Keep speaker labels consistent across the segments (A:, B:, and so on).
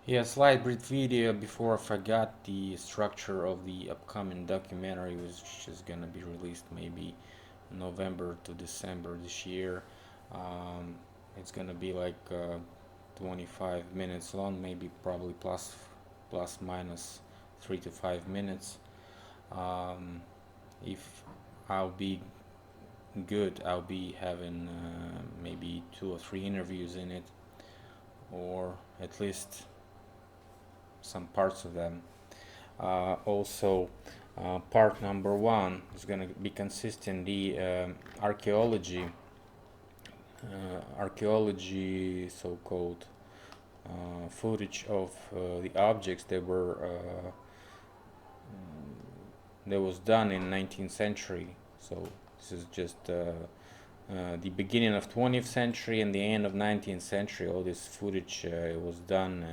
A: Yeah, slight brief video before I forgot the structure of the upcoming documentary, which is gonna be released maybe November to December this year. Um, it's gonna be like 25 minutes long, maybe probably plus minus 3 to 5 minutes. Um, if I'll be good, I'll be having maybe 2 or 3 interviews in it, or at least some parts of them. Also, part number one is going to be consistent the archaeology, so-called footage of the objects that was done in 19th century. So this is just the beginning of 20th century and the end of 19th century. All this footage was done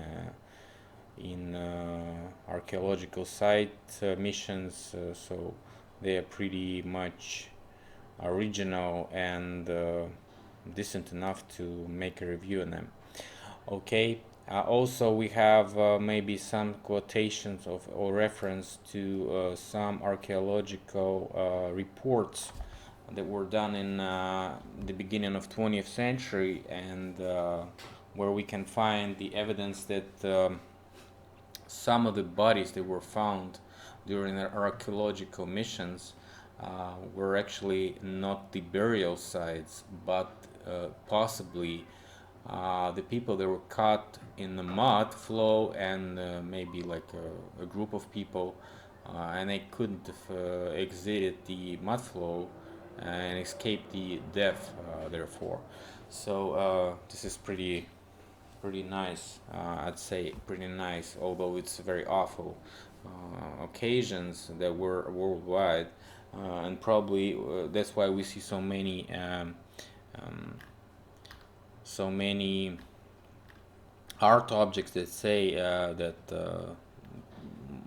A: in archaeological site missions, so they are pretty much original and decent enough to make a review on them. Okay. Also, we have maybe some quotations of or reference to some archaeological reports that were done in the beginning of 20th century, and where we can find the evidence that some of the bodies that were found during the archaeological missions were actually not the burial sites, but possibly the people that were caught in the mud flow, and maybe like a group of people, and they couldn't have exited the mud flow and escaped the death, therefore. So this is pretty nice. I'd say pretty nice, although it's very awful occasions that were worldwide, and probably that's why we see um, so many art objects that say that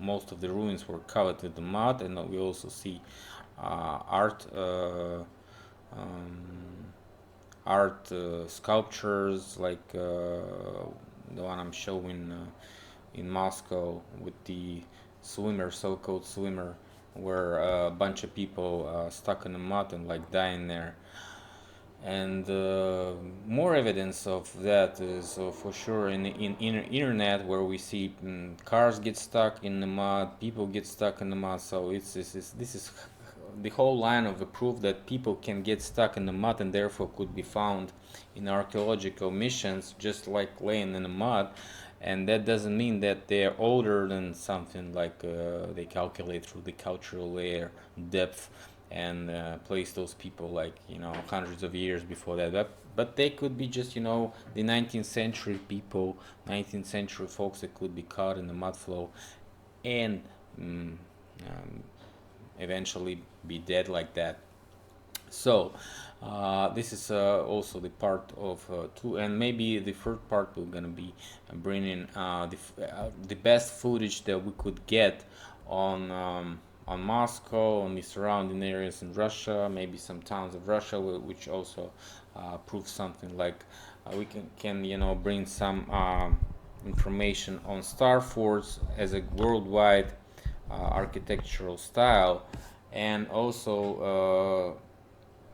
A: most of the ruins were covered with the mud, and we also see art. Um, Art sculptures like the one I'm showing in Moscow with the swimmer, so-called swimmer, where a bunch of people stuck in the mud and like dying there. And more evidence of that is for sure in internet, where we see cars get stuck in the mud, people get stuck in the mud. So this is the whole line of the proof that people can get stuck in the mud and therefore could be found in archaeological missions just like laying in the mud. And that doesn't mean that they're older than something, like they calculate through the cultural layer depth and place those people like hundreds of years before that. But they could be just the 19th century people, 19th century folks that could be caught in the mud flow and mm, um, eventually be dead like that. So this is also the part of two, and maybe the third part we're gonna be bringing the best footage that we could get on Moscow, on the surrounding areas in Russia, maybe some towns of Russia, which also proves something like we can bring some information on star forts as a worldwide architectural style, and also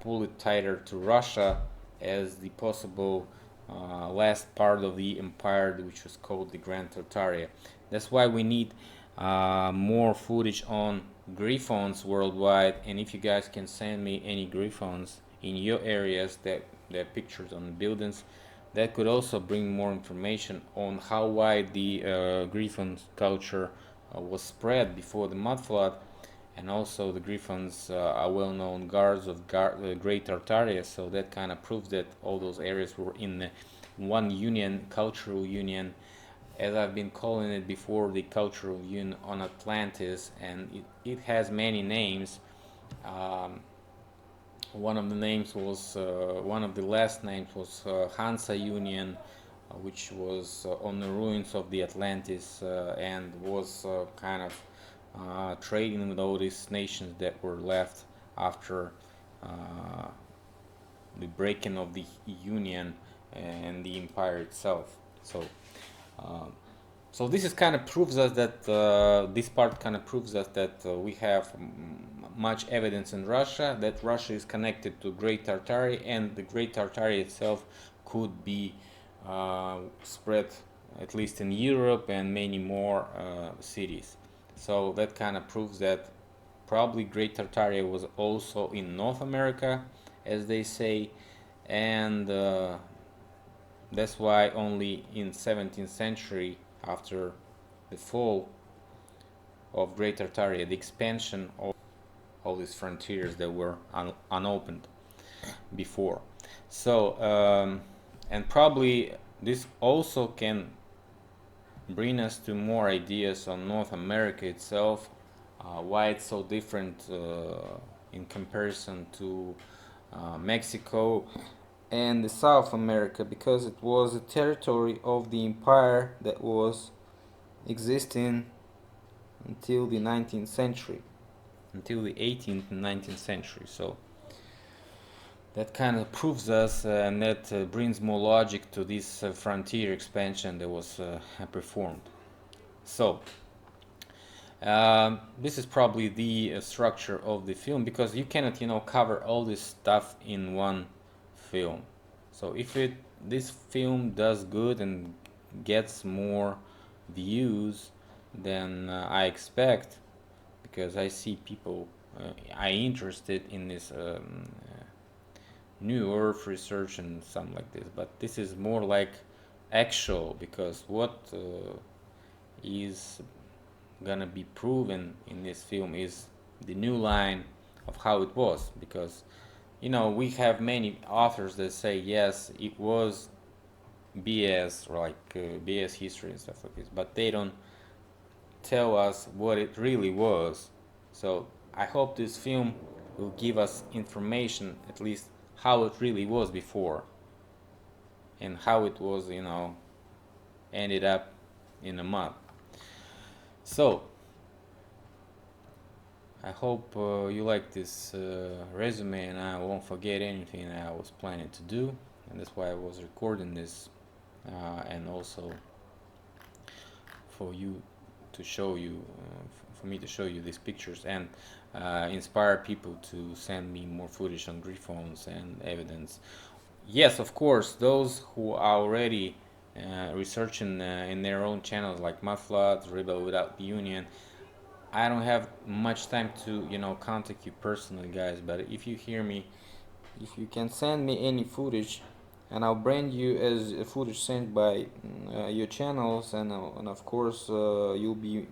A: pull it tighter to Russia as the possible last part of the empire, which was called the Grand Tartary. That's why we need more footage on griffons worldwide, and if you guys can send me any griffons in your areas that pictures on the buildings, that could also bring more information on how wide the griffon culture was spread before the mud flood. And also the griffons are well-known guards of Great Tartaria, so that kind of proves that all those areas were in one union, cultural union, as I've been calling it before, the cultural union on Atlantis, and it has many names. Um, one of the names was one of the last names was Hansa Union, which was on the ruins of the Atlantis, and was kind of trading with all these nations that were left after uh, the breaking of the union and the empire itself. So uh, So this is kind of proves us that this part kind of proves us that we have much evidence in Russia that Russia is connected to Great Tartary, and the Great Tartary itself could be spread at least in Europe and many more cities. So that kind of proves that probably Great Tartaria was also in North America, as they say, and that's why only in 17th century, after the fall of Great Tartaria, the expansion of all these frontiers that were unopened before. So, and probably this also can bring us to more ideas on North America itself, why it's so different in comparison to Mexico and the South America, because it was a territory of the empire that was existing until the 19th century, until the 18th and 19th century. So that kind of proves us and that brings more logic to this frontier expansion that was performed. So this is probably the structure of the film, because you cannot, cover all this stuff in one film. So if this film does good and gets more views than I expect, because I see people I interested in this new earth research and something like this, but this is more like actual, because what is gonna be proven in this film is the new line of how it was, because we have many authors that say yes, it was BS, or like BS history and stuff like this, but they don't tell us what it really was. So I hope this film will give us information, at least how it really was before, and how it was, ended up in the mud. So I hope you like this resume, and I won't forget anything I was planning to do, and that's why I was recording this, and also for you to show you, for me to show you these pictures, and inspire people to send me more footage on Griffons and evidence. Yes, of course, those who are already researching in their own channels like Mudflood, Rebel Without the Union, I don't have much time to, contact you personally, guys, but if you hear me, if you can send me any footage, and I'll brand you as a footage sent by your channels, and of course you'll be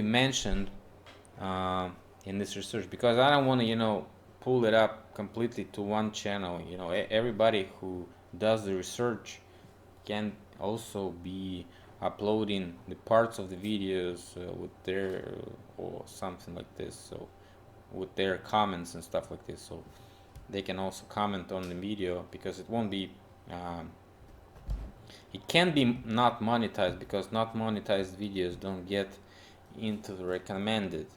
A: mentioned in this research, because I don't want to, pull it up completely to one channel. Everybody who does the research can also be uploading the parts of the videos with their or something like this, so with their comments and stuff like this, so they can also comment on the video, because it won't be it can be not monetized, because not monetized videos don't get into the recommended.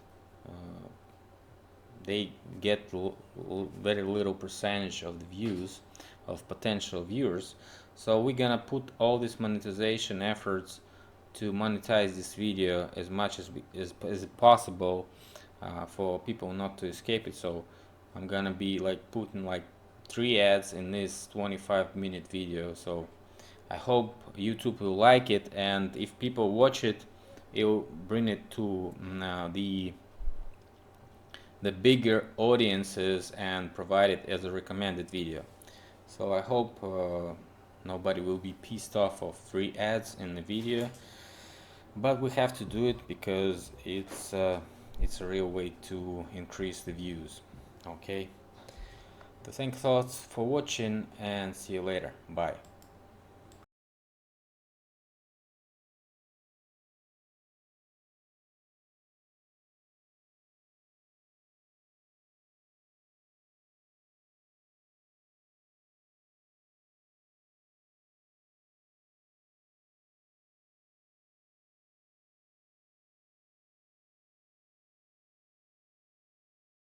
A: They get very little percentage of the views of potential viewers. So we're gonna put all these monetization efforts to monetize this video as much as possible, for people not to escape it. So I'm gonna be like putting like 3 ads in this 25-minute video. So I hope YouTube will like it, and if people watch it, it will bring it to the bigger audiences and provide it as a recommended video. So I hope nobody will be pissed off of 3 ads in the video, but we have to do it because it's a real way to increase the views. Okay, so thanks lots for watching, and see you later. Bye.